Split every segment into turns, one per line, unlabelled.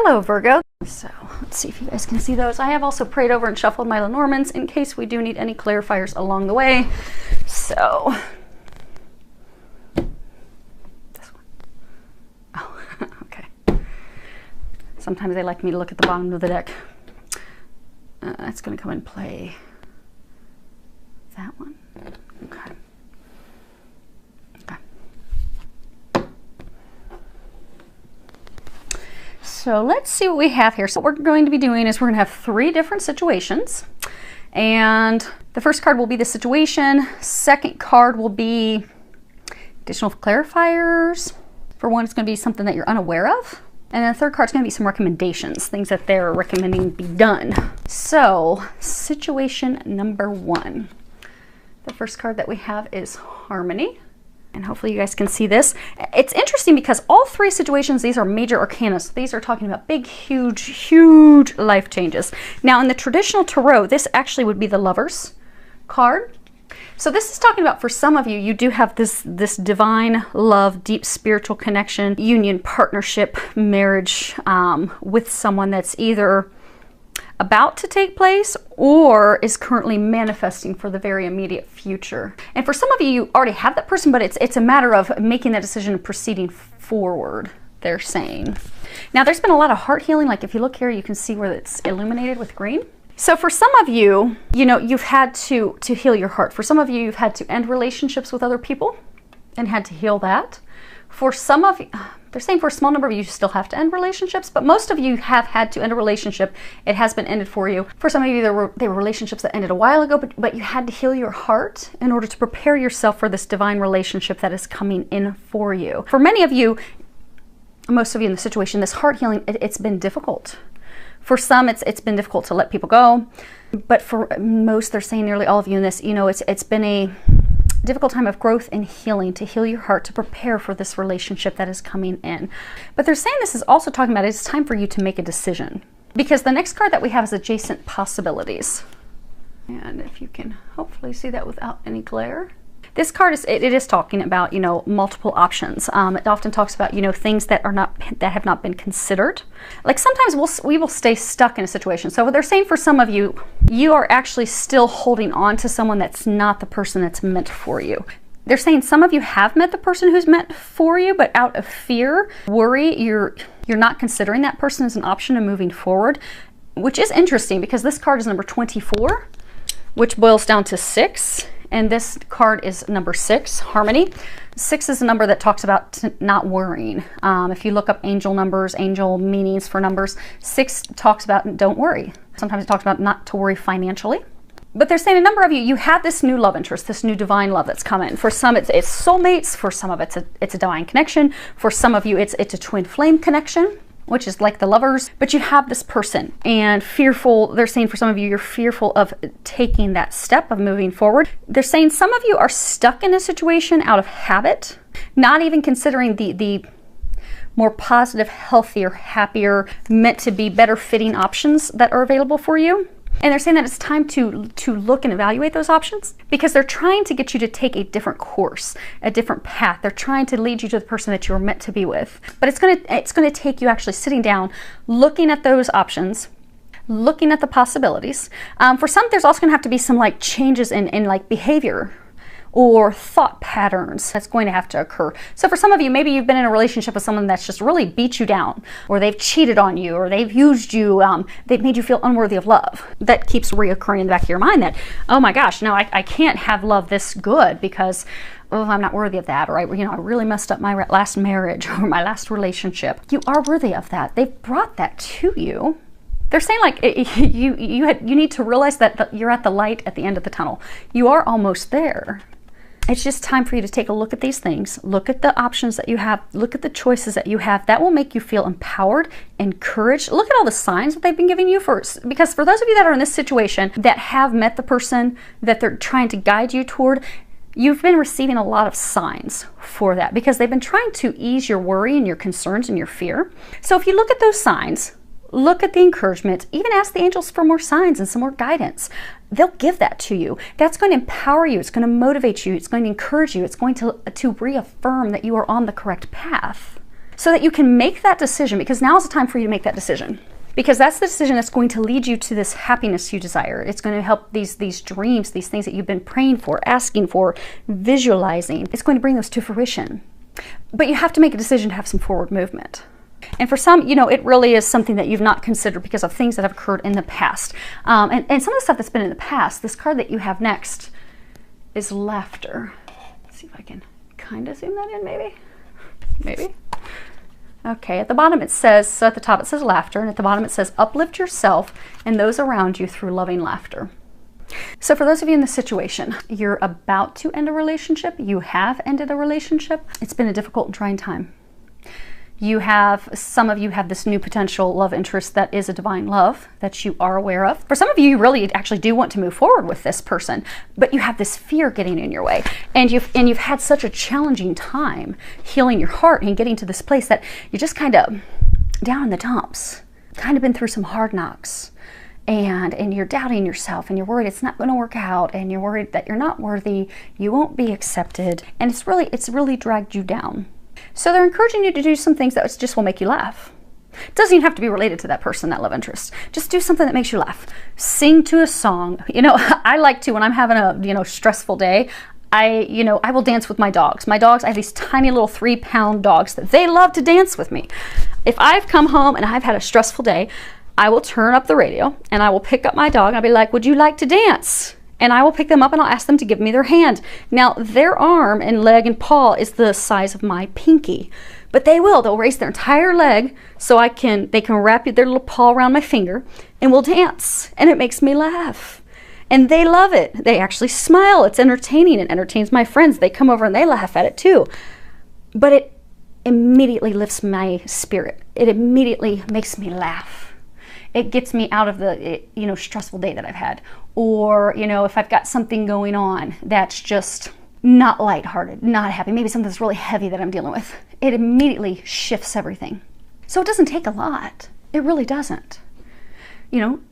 Hello, Virgo. So let's see if you guys can see those. I have also prayed over and shuffled my Lenormands in case we do need any clarifiers along the way. So this one. Oh, okay. Sometimes they like me to look at the bottom of the deck. That's going to come and play that one. Okay. So let's see what we have here. So what we're going to be doing is we're going to have 3 different situations. And the first card will be the situation. Second card will be additional clarifiers. For one, it's going to be something that you're unaware of. And then the third card is going to be some recommendations, things that they're recommending be done. So situation number 1. The first card that we have is Harmony. And hopefully you guys can see this. It's interesting because all 3 situations, these are major arcana. So these are talking about big, huge life changes. Now in the traditional tarot, this actually would be the Lovers card. So this is talking about, for some of you, you do have this divine love, deep spiritual connection, union, partnership, marriage with someone that's either about to take place or is currently manifesting for the very immediate future. And for some of you, you already have that person, but it's a matter of making that decision and proceeding forward, they're saying. Now there's been a lot of heart healing. Like if you look here, you can see where it's illuminated with green. So for some of you, you know, you've had to heal your heart. For some of you, you've had to end relationships with other people and had to heal that. For some of you, they're saying for a small number of you, you still have to end relationships, but most of you have had to end a relationship. It has been ended for you. For some of you, they were relationships that ended a while ago, but you had to heal your heart in order to prepare yourself for this divine relationship that is coming in for you. For many of you, most of you in the situation, this heart healing, it's been difficult. For some, it's been difficult to let people go, but for most, they're saying nearly all of you in this, you know, it's been a difficult time of growth and healing, to heal your heart, to prepare for this relationship that is coming in. But they're saying this is also talking about it's time for you to make a decision, because the next card that we have is adjacent possibilities. And if you can hopefully see that without any glare. This card it is talking about, you know, multiple options. It often talks about, you know, things that have not been considered. Like sometimes we will stay stuck in a situation. So what they're saying for some of you, you are actually still holding on to someone that's not the person that's meant for you. They're saying some of you have met the person who's meant for you, but out of fear, worry, you're not considering that person as an option and moving forward, which is interesting because this card is number 24, which boils down to 6. And this card is number 6, Harmony. 6 is a number that talks about not worrying. If you look up angel numbers, angel meanings for numbers, 6 talks about don't worry. Sometimes it talks about not to worry financially. But they're saying a number of you, you have this new love interest, this new divine love that's coming. For some, it's soulmates. For some of it's a divine connection. For some of you, it's a twin flame connection, which is like the Lovers, but you have this person and fearful. They're saying for some of you, you're fearful of taking that step of moving forward. They're saying some of you are stuck in a situation out of habit, not even considering the more positive, healthier, happier, meant to be better fitting options that are available for you. And they're saying that it's time to look and evaluate those options, because they're trying to get you to take a different course, a different path. They're trying to lead you to the person that you're meant to be with. But it's gonna take you actually sitting down, looking at those options, looking at the possibilities. For some, there's also gonna have to be some like changes in like behavior or thought patterns that's going to have to occur. So for some of you, maybe you've been in a relationship with someone that's just really beat you down, or they've cheated on you, or they've used you, they've made you feel unworthy of love. That keeps reoccurring in the back of your mind that, oh my gosh, no, I can't have love this good because, oh, I'm not worthy of that, or I really messed up my last marriage or my last relationship. You are worthy of that. They've brought that to you. They're saying like you need to realize that you're at the light at the end of the tunnel. You are almost there. It's just time for you to take a look at these things, look at the options that you have, look at the choices that you have. That will make you feel empowered, encouraged. Look at all the signs that they've been giving you because for those of you that are in this situation that have met the person that they're trying to guide you toward, you've been receiving a lot of signs for that because they've been trying to ease your worry and your concerns and your fear. So if you look at those signs, look at the encouragement, even ask the angels for more signs and some more guidance. They'll give that to you. That's going to empower you. It's going to motivate you. It's going to encourage you. It's going to reaffirm that you are on the correct path. so that you can make that decision, because now is the time for you to make that decision. Because that's the decision that's going to lead you to this happiness you desire. It's going to help these dreams, these things that you've been praying for, asking for, visualizing. It's going to bring those to fruition. But you have to make a decision to have some forward movement. And for some, you know, it really is something that you've not considered because of things that have occurred in the past. And some of the stuff that's been in the past, this card that you have next is laughter. Let's see if I can kind of zoom that in, maybe. Maybe. Okay, at the bottom it says, so at the top it says laughter, and at the bottom it says uplift yourself and those around you through loving laughter. So for those of you in this situation, you're about to end a relationship, you have ended a relationship, it's been a difficult and trying time. Some of you have this new potential love interest that is a divine love that you are aware of. For some of you, you really actually do want to move forward with this person, but you have this fear getting in your way. And you've had such a challenging time healing your heart and getting to this place that you're just kind of down in the dumps, kind of been through some hard knocks. And you're doubting yourself, and you're worried it's not going to work out, and you're worried that you're not worthy, you won't be accepted, and it's really dragged you down. So they're encouraging you to do some things that just will make you laugh. It doesn't even have to be related to that person, that love interest. Just do something that makes you laugh. Sing to a song. You know, I like to, when I'm having a, stressful day, I will dance with my dogs. My dogs, I have these tiny little 3-pound dogs that they love to dance with me. If I've come home and I've had a stressful day, I will turn up the radio and I will pick up my dog and I'll be like, would you like to dance? And I will pick them up and I'll ask them to give me their hand. Now, their arm and leg and paw is the size of my pinky. But they'll raise their entire leg so they can wrap their little paw around my finger and we'll dance. And it makes me laugh. And they love it. They actually smile. It's entertaining. It entertains my friends. They come over and they laugh at it too. But it immediately lifts my spirit. It immediately makes me laugh. It gets me out of the, stressful day that I've had. Or, if I've got something going on that's just not lighthearted, not happy, maybe something that's really heavy that I'm dealing with, it immediately shifts everything. So it doesn't take a lot. It really doesn't.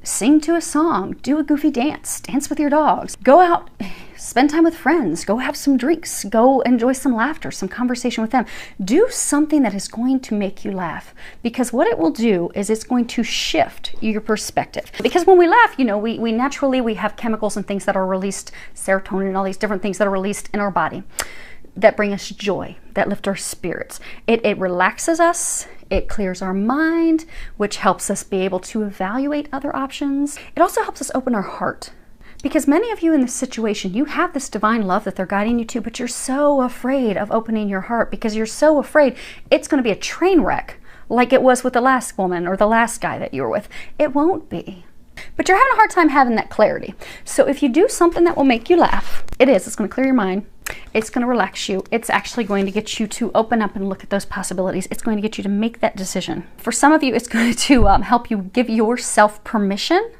Sing to a song, do a goofy dance with your dogs, go out, spend time with friends, go have some drinks, go enjoy some laughter, some conversation with them. Do something that is going to make you laugh, because what it will do is it's going to shift your perspective. Because when we laugh, we naturally have chemicals and things that are released, serotonin and all these different things that are released in our body that bring us joy, that lift our spirits. It relaxes us. It clears our mind, which helps us be able to evaluate other options. It also helps us open our heart. Because many of you in this situation, you have this divine love that they're guiding you to, but you're so afraid of opening your heart because you're so afraid it's going to be a train wreck like it was with the last woman or the last guy that you were with. It won't be. But you're having a hard time having that clarity. So if you do something that will make you laugh, it's going to clear your mind. It's going to relax you. It's actually going to get you to open up and look at those possibilities. It's going to get you to make that decision. For some of you, it's going to help you give yourself permission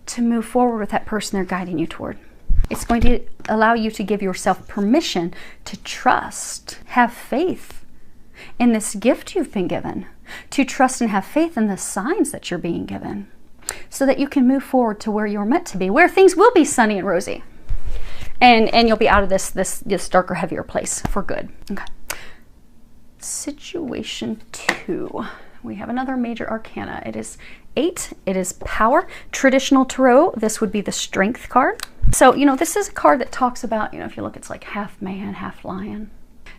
to move forward with that person they're guiding you toward. It's going to allow you to give yourself permission to trust, have faith in this gift you've been given, to trust and have faith in the signs that you're being given, so that you can move forward to where you're meant to be, where things will be sunny and rosy. And you'll be out of this darker, heavier place for good. Okay. Situation 2. We have another major arcana. It is 8. It is power. Traditional tarot, this would be the strength card. So, this is a card that talks about, if you look, it's like half man, half lion.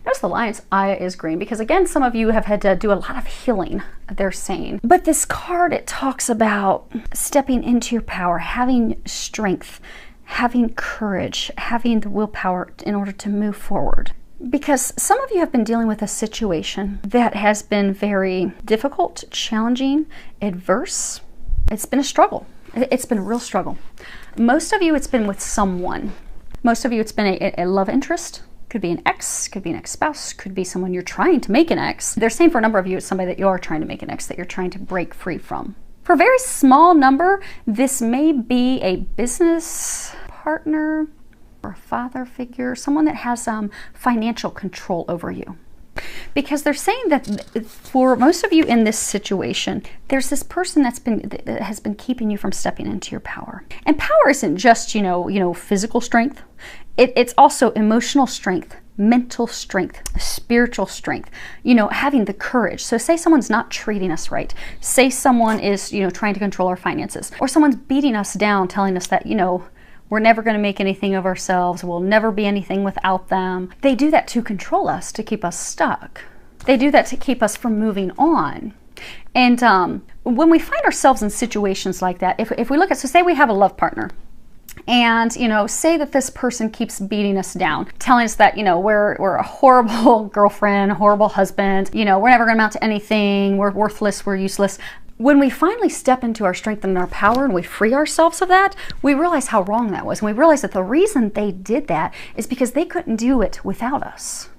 Notice the lion's eye is green because, again, some of you have had to do a lot of healing, they're saying. But this card, it talks about stepping into your power, having strength, having courage, having the willpower in order to move forward. Because some of you have been dealing with a situation that has been very difficult, challenging, adverse. It's been a struggle. It's been a real struggle. Most of you, it's been with someone. Most of you, it's been a love interest. Could be an ex, could be an ex-spouse, could be someone you're trying to make an ex. They're saying for a number of you, it's somebody that you are trying to make an ex, that you're trying to break free from. For a very small number, this may be a business partner or a father figure, someone that has financial control over you. Because they're saying that for most of you in this situation, there's this person that has been keeping you from stepping into your power. And power isn't just, physical strength. It's also emotional strength, mental strength, spiritual strength, you know, having the courage. So say someone's not treating us right. Say someone is, you know, trying to control our finances, or someone's beating us down, telling us that, you know, we're never going to make anything of ourselves. We'll never be anything without them. They do that to control us, to keep us stuck. They do that to keep us from moving on. And when we find ourselves in situations like that, if we look at, so say we have a love partner, and, you know, say that this person keeps beating us down, telling us that, you know, we're a horrible girlfriend, horrible husband, you know, we're never going to amount to anything, we're worthless, we're useless. When we finally step into our strength and our power and we free ourselves of that, we realize how wrong that was. And we realize that the reason they did that is because they couldn't do it without us.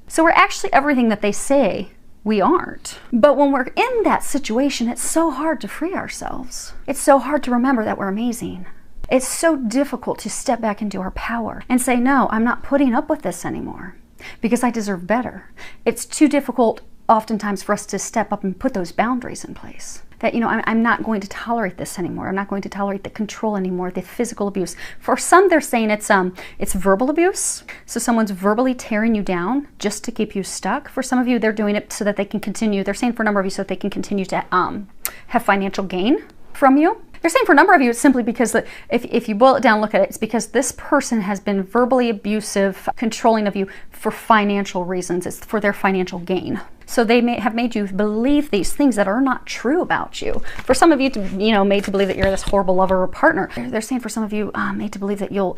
So we're actually everything that they say we aren't. But when we're in that situation, it's so hard to free ourselves. It's so hard to remember that we're amazing. It's so difficult to step back into our power and say, no, I'm not putting up with this anymore because I deserve better. It's too difficult oftentimes for us to step up and put those boundaries in place. That, you know, I'm not going to tolerate this anymore. I'm not going to tolerate the control anymore, the physical abuse. For some, they're saying it's verbal abuse. So someone's verbally tearing you down just to keep you stuck. For some of you, they're doing it so that they can continue. They're saying for a number of you so that they can continue to have financial gain from you. They're saying for a number of you, it's simply because if you boil it down, look at it, it's because this person has been verbally abusive, controlling of you for financial reasons. It's for their financial gain. So they may have made you believe these things that are not true about you. For some of you, made to believe that you're this horrible lover or partner. They're saying for some of you, made to believe that you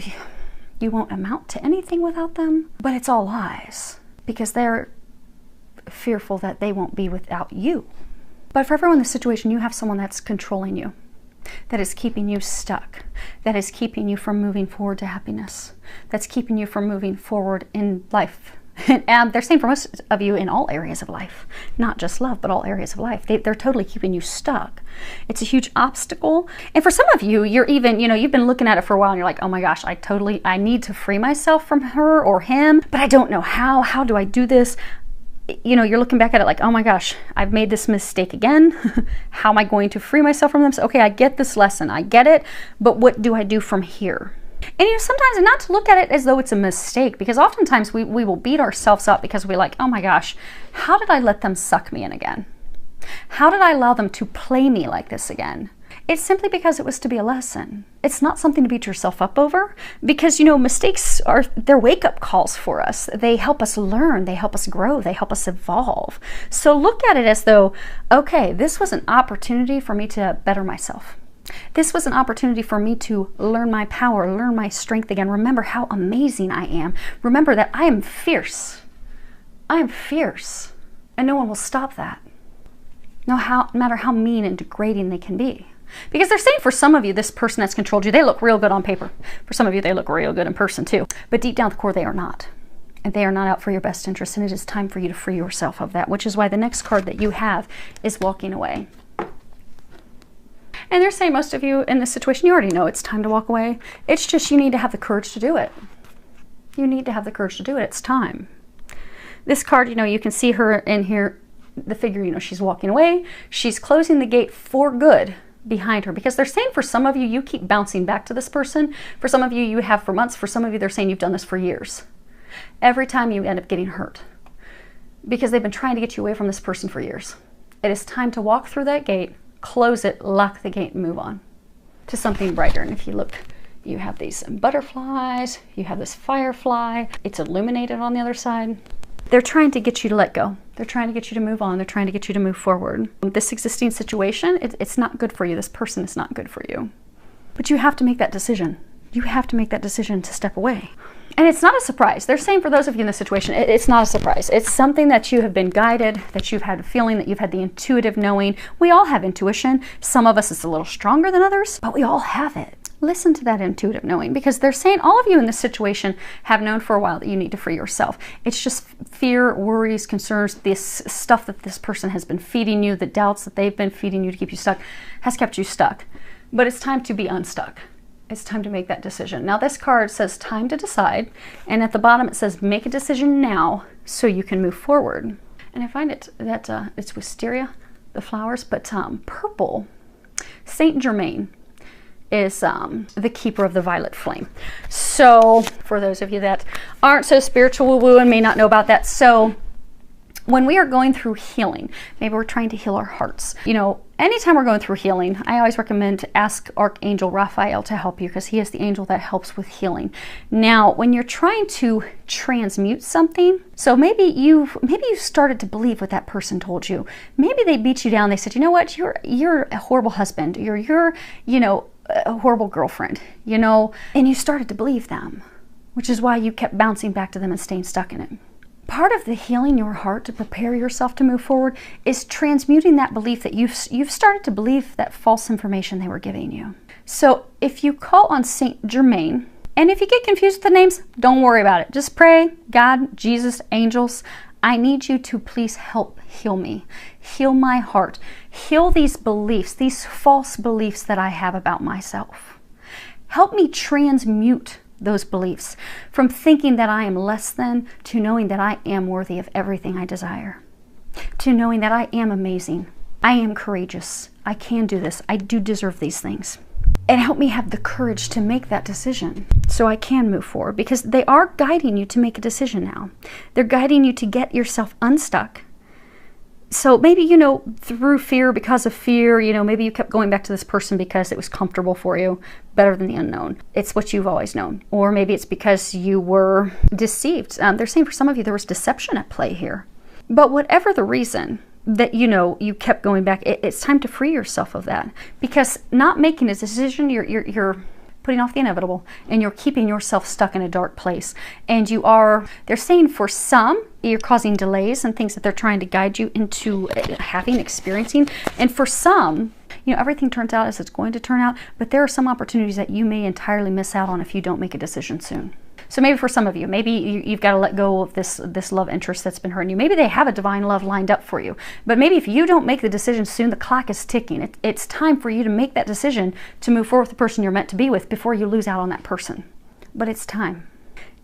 won't amount to anything without them. But it's all lies because they're fearful that they won't be without you. But for everyone in this situation, you have someone that's controlling you, that is keeping you stuck, that is keeping you from moving forward to happiness, that's keeping you from moving forward in life. And they're saying for most of you in all areas of life, not just love, but all areas of life. They're totally keeping you stuck. It's a huge obstacle. And for some of you, you're even, you've been looking at it for a while and you're like, oh my gosh, I need to free myself from her or him, but I don't know how. How do I do this? You're looking back at it like, oh my gosh, I've made this mistake again. How am I going to free myself from them? So, okay, I get this lesson. I get it. But what do I do from here? And sometimes not to look at it as though it's a mistake, because oftentimes we will beat ourselves up because we're like, oh my gosh, how did I let them suck me in again? How did I allow them to play me like this again? It's simply because it was to be a lesson. It's not something to beat yourself up over, because, mistakes they're wake-up calls for us. They help us learn, they help us grow, they help us evolve. So look at it as though, okay, this was an opportunity for me to better myself. This was an opportunity for me to learn my power, learn my strength again. Remember how amazing I am. Remember that I am fierce. I am fierce, and no one will stop that. No matter how mean and degrading they can be. Because they're saying for some of you, this person that's controlled you, they look real good on paper. For some of you, they look real good in person too. But deep down at the core, they are not. And they are not out for your best interest, and it is time for you to free yourself of that, which is why the next card that you have is walking away. And they're saying most of you in this situation, you already know it's time to walk away. It's just you need to have the courage to do it. You need to have the courage to do it. It's time. This card, you can see her in here, the figure, she's walking away. She's closing the gate for good behind her, because they're saying for some of you, you keep bouncing back to this person. For some of you, you have for months. For some of you, they're saying you've done this for years. Every time you end up getting hurt because they've been trying to get you away from this person for years. It is time to walk through that gate, close it, lock the gate, and move on to something brighter. And if you look, you have these butterflies, you have this firefly, it's illuminated on the other side. They're trying to get you to let go. They're trying to get you to move on. They're trying to get you to move forward. This existing situation, it's not good for you. This person is not good for you. But you have to make that decision. You have to make that decision to step away. And it's not a surprise. They're saying for those of you in this situation, it's not a surprise. It's something that you have been guided, that you've had a feeling, that you've had the intuitive knowing. We all have intuition. Some of us it's a little stronger than others, but we all have it. Listen to that intuitive knowing, because they're saying all of you in this situation have known for a while that you need to free yourself. It's just fear, worries, concerns, this stuff that this person has been feeding you, the doubts that they've been feeding you to keep you stuck, has kept you stuck. But it's time to be unstuck. It's time to make that decision. Now this card says time to decide, and at the bottom it says make a decision now so you can move forward. And I find it that it's wisteria, the flowers, but purple, Saint Germain. is the keeper of the violet flame. So for those of you that aren't so spiritual woo-woo and may not know about that, so when we are going through healing, maybe we're trying to heal our hearts. You know, anytime we're going through healing, I always recommend to ask Archangel Raphael to help you, because he is the angel that helps with healing. Now, when you're trying to transmute something, so maybe you started to believe what that person told you. Maybe they beat you down. They said, you know what, you're a horrible husband. You're you know, a horrible girlfriend. You know, and you started to believe them, which is why you kept bouncing back to them and staying stuck in it. Part of the healing your heart to prepare yourself to move forward is transmuting that belief that you've started to believe that false information they were giving you. So if you call on Saint Germain, and if you get confused with the names, don't worry about it. Just pray, God, Jesus, angels, I need you to please help heal me. Heal my heart. Heal these beliefs, these false beliefs that I have about myself. Help me transmute those beliefs from thinking that I am less than to knowing that I am worthy of everything I desire, to knowing that I am amazing, I am courageous, I can do this, I do deserve these things. And help me have the courage to make that decision so I can move forward, because they are guiding you to make a decision now. They're guiding you to get yourself unstuck. So maybe, you know, through fear, because of fear, you know, maybe you kept going back to this person because it was comfortable for you, better than the unknown. It's what you've always known. Or maybe it's because you were deceived. They're saying for some of you there was deception at play here. But whatever the reason that, you know, you kept going back, it's time to free yourself of that. Because not making a decision, you're putting off the inevitable, and you're keeping yourself stuck in a dark place. And they're saying for some, you're causing delays and things that they're trying to guide you into experiencing. And for some, you know, everything turns out as it's going to turn out, but there are some opportunities that you may entirely miss out on if you don't make a decision soon. So maybe for some of you, maybe you've got to let go of this love interest that's been hurting you. Maybe they have a divine love lined up for you. But maybe if you don't make the decision soon, the clock is ticking. It's time for you to make that decision to move forward with the person you're meant to be with before you lose out on that person. But it's time.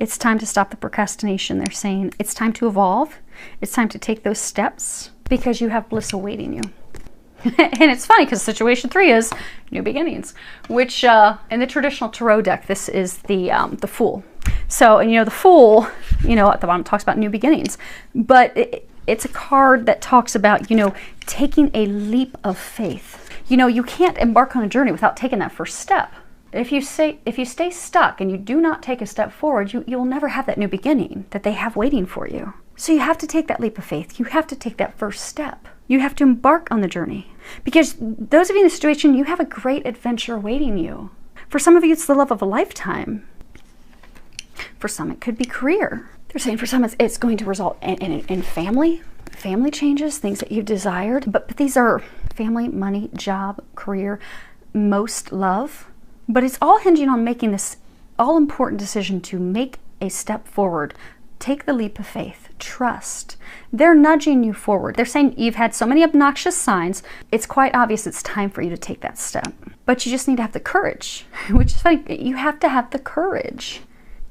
It's time to stop the procrastination. They're saying it's time to evolve. It's time to take those steps because you have bliss awaiting you. And it's funny because situation 3 is new beginnings, which in the traditional tarot deck, this is the Fool. So, and you know, the Fool, you know, at the bottom talks about new beginnings, but it's a card that talks about, you know, taking a leap of faith. You know, you can't embark on a journey without taking that first step. If you stay stuck and you do not take a step forward, you'll never have that new beginning that they have waiting for you. So you have to take that leap of faith. You have to take that first step. You have to embark on the journey. Because those of you in this situation, you have a great adventure awaiting you. For some of you, it's the love of a lifetime. For some, it could be career. They're saying for some, it's going to result in family changes, things that you've desired. But these are family, money, job, career, most love. But it's all hinging on making this all-important decision to make a step forward. Take the leap of faith. Trust. They're nudging you forward. They're saying you've had so many obnoxious signs, it's quite obvious it's time for you to take that step. But you just need to have the courage, which is funny. You have to have the courage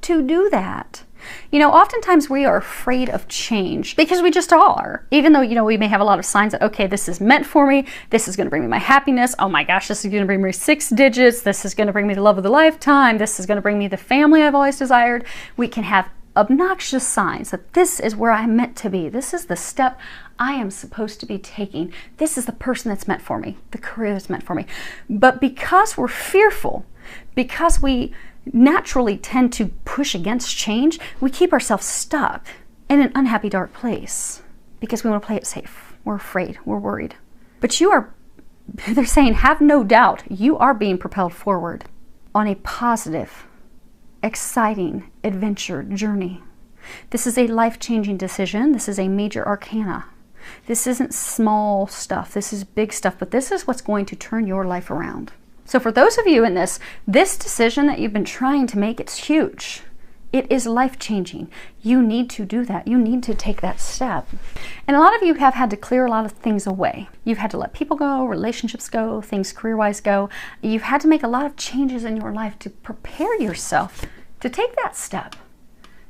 to do that. You know, oftentimes we are afraid of change because we just are. Even though, you know, we may have a lot of signs that, okay, this is meant for me. This is going to bring me my happiness. Oh my gosh, this is going to bring me 6 digits. This is going to bring me the love of the lifetime. This is going to bring me the family I've always desired. We can have obnoxious signs that this is where I'm meant to be. This is the step I am supposed to be taking. This is the person that's meant for me, the career that's meant for me. But because we're fearful, because we naturally tend to push against change, we keep ourselves stuck in an unhappy, dark place because we want to play it safe. We're afraid, we're worried. But they're saying, have no doubt, you are being propelled forward on a positive, exciting adventure journey. This is a life-changing decision. This is a major arcana. This isn't small stuff. This is big stuff, but this is what's going to turn your life around. So for those of you in this decision that you've been trying to make, it's huge. It is life-changing. You need to do that. You need to take that step. And a lot of you have had to clear a lot of things away. You've had to let people go, relationships go, things career-wise go. You've had to make a lot of changes in your life to prepare yourself to take that step.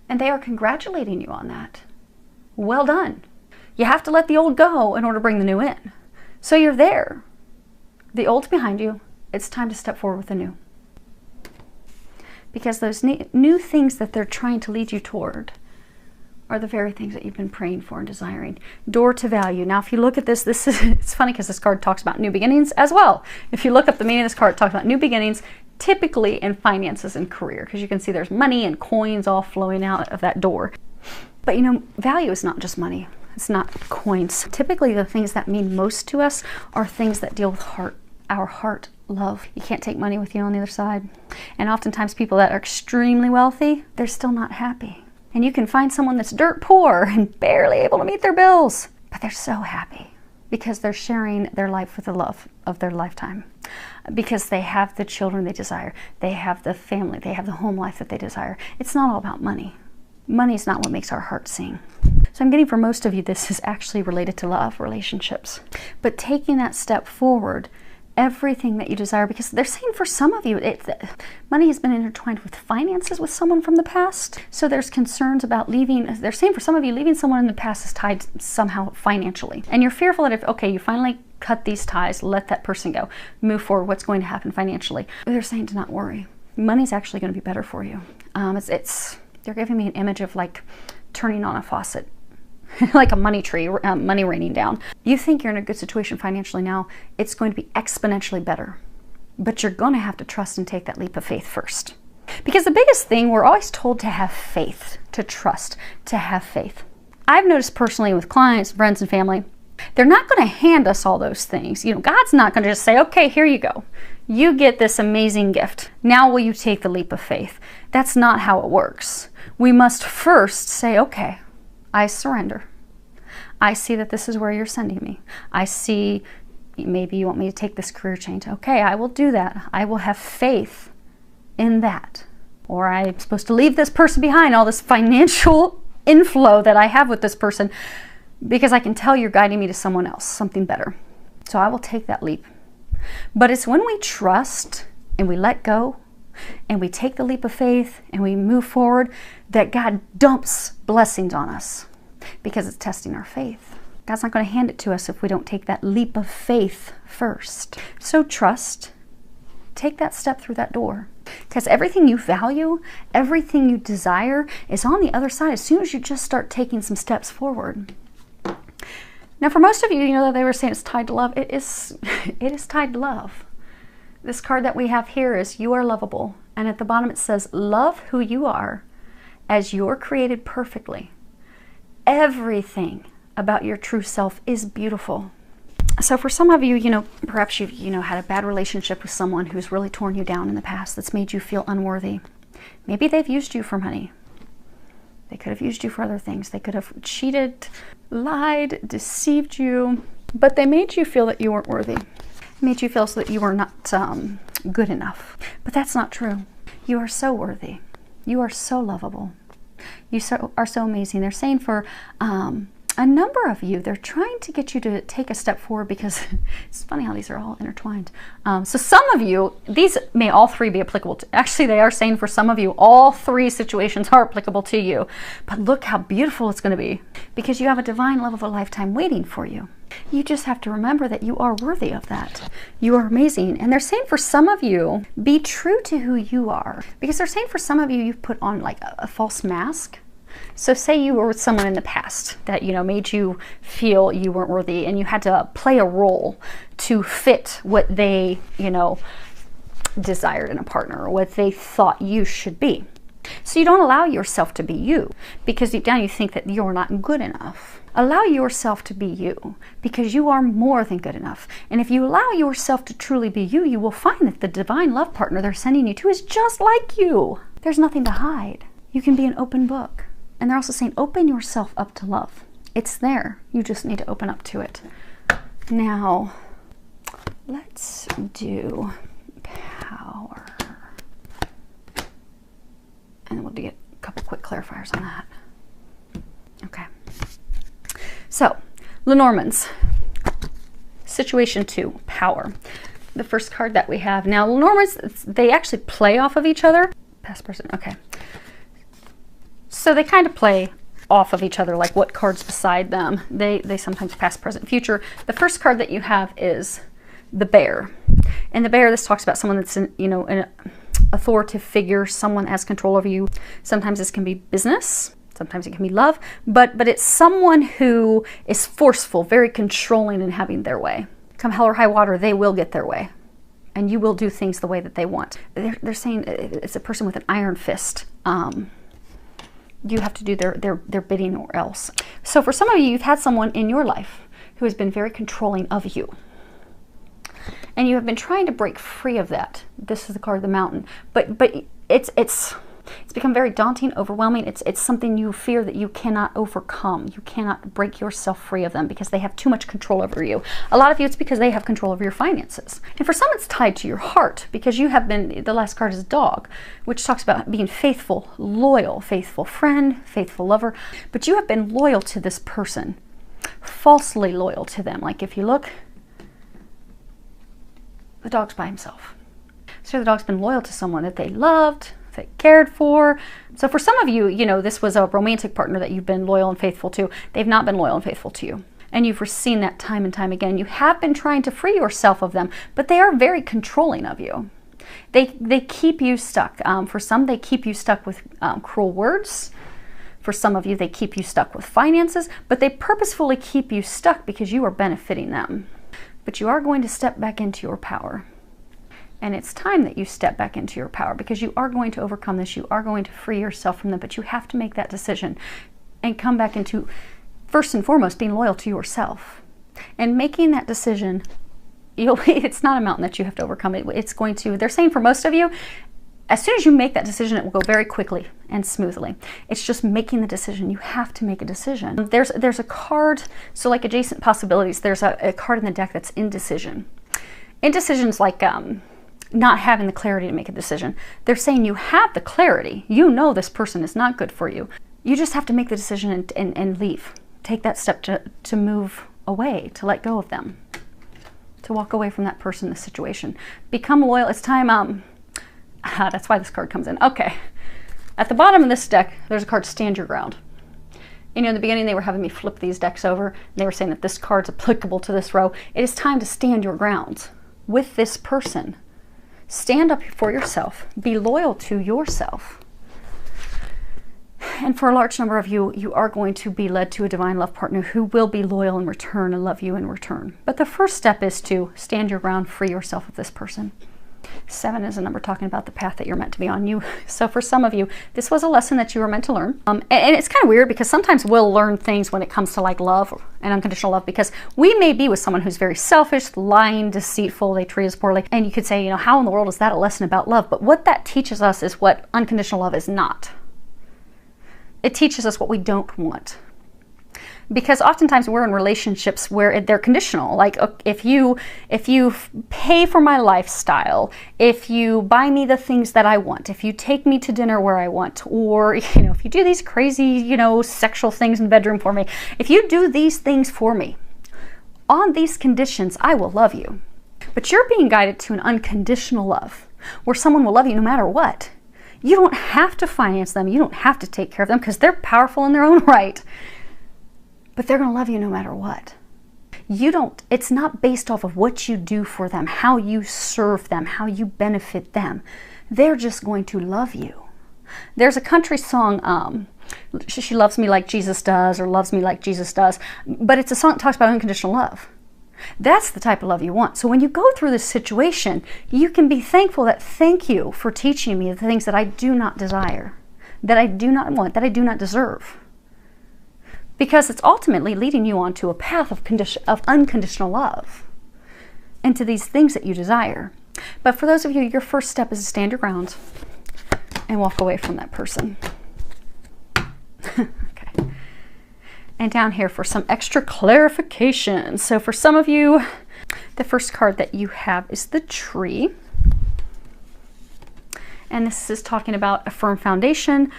And they are congratulating you on that. Well done. You have to let the old go in order to bring the new in. So you're there. The old's behind you. it's time to step forward with the new. Because those new things that they're trying to lead you toward are the very things that you've been praying for and desiring. Door to value. Now, if you look at this is, it's funny because this card talks about new beginnings as well. If you look up the meaning of this card, it talks about new beginnings, typically in finances and career, because you can see there's money and coins all flowing out of that door. But you know, value is not just money. It's not coins. Typically, the things that mean most to us are things that deal with heart, our heart, love. You can't take money with you on the other side. And oftentimes people that are extremely wealthy, they're still not happy. And you can find someone that's dirt poor and barely able to meet their bills, but they're so happy because they're sharing their life with the love of their lifetime, because they have the children they desire, they have the family, they have the home life that they desire. It's not all about money. Money is not what makes our heart sing. So I'm getting for most of you, this is actually related to love, relationships. But taking that step forward, everything that you desire, because they're saying for some of you, money has been intertwined with finances with someone from the past. So there's concerns about leaving. They're saying for some of you, leaving someone in the past is tied somehow financially. And you're fearful that if, okay, you finally cut these ties, let that person go, move forward, what's going to happen financially? But they're saying to not worry. Money's actually going to be better for you. They're giving me an image of like turning on a faucet. Like a money tree, money raining down. You think you're in a good situation financially now, it's going to be exponentially better. But you're going to have to trust and take that leap of faith first. Because the biggest thing, we're always told to have faith, to trust, to have faith. I've noticed personally with clients, friends, and family, they're not going to hand us all those things. You know, God's not going to just say, okay, here you go. You get this amazing gift. Now will you take the leap of faith? That's not how it works. We must first say, okay, I surrender. I see that this is where you're sending me. I see maybe you want me to take this career change. Okay, I will do that. I will have faith in that. Or I'm supposed to leave this person behind, all this financial inflow that I have with this person, because I can tell you're guiding me to someone else, something better. So I will take that leap. But it's when we trust and we let go and we take the leap of faith and we move forward that God dumps blessings on us, because it's testing our faith. God's not going to hand it to us if we don't take that leap of faith first. So trust, take that step through that door, because everything you value, everything you desire is on the other side as soon as you just start taking some steps forward. Now for most of you, you know that they were saying it's tied to love. It is tied to love. This card that we have here is you are lovable. And at the bottom it says, love who you are as you're created perfectly. Everything about your true self is beautiful. So for some of you, you know, perhaps you've, had a bad relationship with someone who's really torn you down in the past, that's made you feel unworthy. Maybe they've used you for money. They could have used you for other things. They could have cheated, lied, deceived you, but they made you feel that you weren't worthy. Made you feel so that you were not good enough. But that's not true. You are so worthy. You are so lovable. You are so amazing. They're saying for a number of you, they're trying to get you to take a step forward, because it's funny how these are all intertwined. So some of you, these may all three be applicable to, actually they are saying for some of you, all three situations are applicable to you. But look how beautiful it's going to be, because you have a divine love of a lifetime waiting for you. You just have to remember that you are worthy of that. You are amazing. And they're saying for some of you, be true to who you are. Because they're saying for some of you, you've put on like a false mask. So say you were with someone in the past that, made you feel you weren't worthy, and you had to play a role to fit what they, desired in a partner, or what they thought you should be. So you don't allow yourself to be you, because deep down you think that you're not good enough. Allow yourself to be you, because you are more than good enough. And if you allow yourself to truly be you, you will find that the divine love partner they're sending you to is just like you. There's nothing to hide. You can be an open book. And they're also saying, open yourself up to love. It's there. You just need to open up to it. Now, let's do power. And we'll get a couple quick clarifiers on that. Okay. So, Lenormands. Situation 2, power. The first card that we have. Now, Lenormands, they actually play off of each other. Past, present, okay. So they kind of play off of each other, like what cards beside them. They sometimes past, present, future. The first card that you have is the bear. And the Bear, this talks about someone that's in, an authoritative figure, someone has control over you. Sometimes this can be business, sometimes it can be love, but it's someone who is forceful, very controlling, and having their way. Come hell or high water, they will get their way, and you will do things the way that they want. They're saying it's a person with an iron fist. You have to do their bidding or else. So for some of you, you've had someone in your life who has been very controlling of you. And you have been trying to break free of that. This is the card of the Mountain. But it's become very daunting, overwhelming. It's something you fear that you cannot overcome. You cannot break yourself free of them because they have too much control over you. A lot of you, it's because they have control over your finances. And for some, it's tied to your heart because you have been, the last card is Dog, which talks about being faithful, loyal, faithful friend, faithful lover. But you have been loyal to this person, falsely loyal to them. Like if you look, the dog's by himself. So the dog's been loyal to someone that they loved, they cared for. So for some of you, this was a romantic partner that you've been loyal and faithful to. They've not been loyal and faithful to you. And you've seen that time and time again. You have been trying to free yourself of them, but they are very controlling of you. They keep you stuck. For some, they keep you stuck with cruel words. For some of you, they keep you stuck with finances, but they purposefully keep you stuck because you are benefiting them. But you are going to step back into your power. And it's time that you step back into your power because you are going to overcome this. You are going to free yourself from them, but you have to make that decision and come back into, first and foremost, being loyal to yourself. And making that decision, it's not a mountain that you have to overcome. It's going to, they're saying for most of you, as soon as you make that decision, it will go very quickly and smoothly. It's just making the decision. You have to make a decision. There's a card, so like adjacent possibilities, there's a card in the deck that's indecision. Indecision's like not having the clarity to make a decision. They're saying you have the clarity. You know this person is not good for you. You just have to make the decision and leave. Take that step to move away, to let go of them, to walk away from that person, the situation. Become loyal. It's time. That's why this card comes in. Okay. At the bottom of this deck, there's a card, Stand Your Ground. In the beginning, they were having me flip these decks over. And they were saying that this card's applicable to this row. It is time to stand your ground with this person. Stand up for yourself. Be loyal to yourself. And for a large number of you, you are going to be led to a divine love partner who will be loyal in return and love you in return. But the first step is to stand your ground, free yourself of this person. 7 is a number talking about the path that you're meant to be on. So for some of you, this was a lesson that you were meant to learn. And it's kind of weird because sometimes we'll learn things when it comes to like love and unconditional love because we may be with someone who's very selfish, lying, deceitful, they treat us poorly. And you could say, how in the world is that a lesson about love? But what that teaches us is what unconditional love is not. It teaches us what we don't want. Because oftentimes we're in relationships where they're conditional. Like if you pay for my lifestyle, if you buy me the things that I want, if you take me to dinner where I want, or if you do these crazy, sexual things in the bedroom for me, if you do these things for me, on these conditions, I will love you. But you're being guided to an unconditional love, where someone will love you no matter what. You don't have to finance them. You don't have to take care of them because they're powerful in their own right. But they're going to love you no matter what. It's not based off of what you do for them, how you serve them, how you benefit them. They're just going to love you. There's a country song, She Loves Me Like Jesus Does, or Loves Me Like Jesus Does, but it's a song that talks about unconditional love. That's the type of love you want. So when you go through this situation, you can be thankful that thank you for teaching me the things that I do not desire, that I do not want, that I do not deserve. Because it's ultimately leading you onto a path of unconditional love and to these things that you desire. But for those of you, your first step is to stand your ground and walk away from that person. Okay. And down here for some extra clarification. So for some of you, the first card that you have is the Tree. And this is talking about a firm foundation,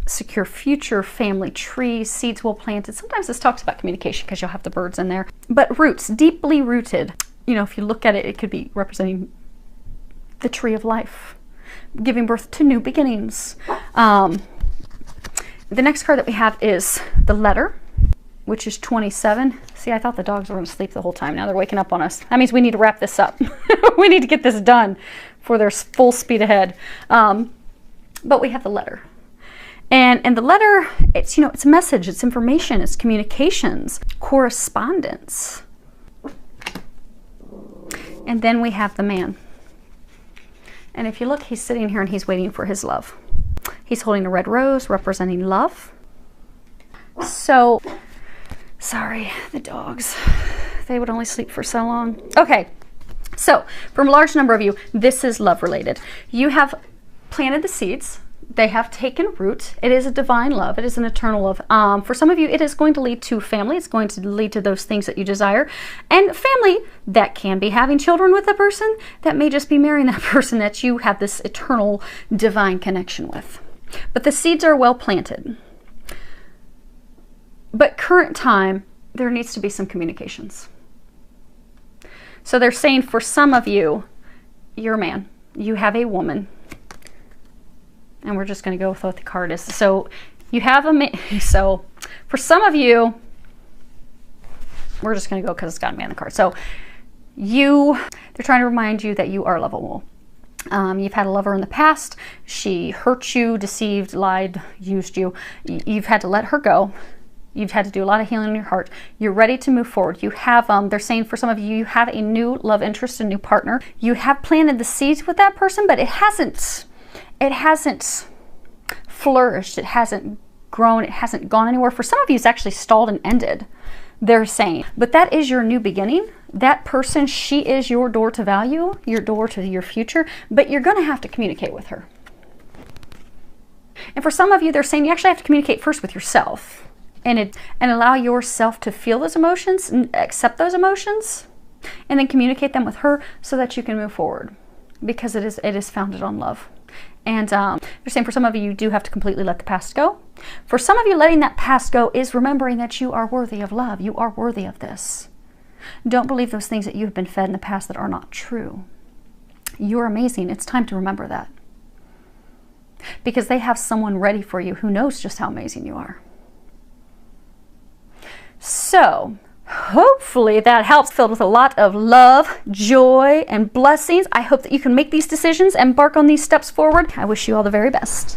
secure future, family tree, seeds well planted. Sometimes this talks about communication because you'll have the birds in there. But roots, deeply rooted. If you look at it, it could be representing the tree of life, giving birth to new beginnings. The next card that we have is the Letter. which is 27. See, I thought the dogs were going to sleep the whole time. Now they're waking up on us. That means we need to wrap this up. We need to get this done for their full speed ahead. But we have the letter. And the letter, it's, you know, it's a message, it's information, it's communications, correspondence. And then we have the man. And if you look, he's sitting here and he's waiting for his love. He's holding a red rose representing love. So, sorry, the dogs, they would only sleep for so long. Okay, so for a large number of you, this is love related. You have planted the seeds. They have taken root. It is a divine love. It is an eternal love. For some of you, it is going to lead to family. It's going to lead to those things that you desire. And family, that can be having children with a person. That may just be marrying that person that you have this eternal divine connection with. But the seeds are well planted. But current time, there needs to be some communications. So they're saying for some of you, you're a man. You have a woman. And we're just going to go with what the card is. So you have a man. So for some of you, we're just going to go because it's got a man in the card. So they're trying to remind you that you are lovable. You've had a lover in the past. She hurt you, deceived, lied, used you. You've had to let her go. You've had to do a lot of healing in your heart. You're ready to move forward. You have, they're saying for some of you, you have a new love interest, a new partner. You have planted the seeds with that person, but it hasn't flourished. It hasn't grown. It hasn't gone anywhere. For some of you, it's actually stalled and ended, they're saying. But that is your new beginning. That person, she is your door to value, your door to your future, but you're going to have to communicate with her. And for some of you, they're saying you actually have to communicate first with yourself and allow yourself to feel those emotions and accept those emotions and then communicate them with her so that you can move forward, because it is founded on love. And they're saying for some of you, you do have to completely let the past go. For some of you, letting that past go is remembering that you are worthy of love. You are worthy of this. Don't believe those things that you've been fed in the past that are not true. You're amazing. It's time to remember that. Because they have someone ready for you who knows just how amazing you are. So, hopefully that helps, filled with a lot of love, joy, and blessings. I hope that you can make these decisions, embark on these steps forward. I wish you all the very best.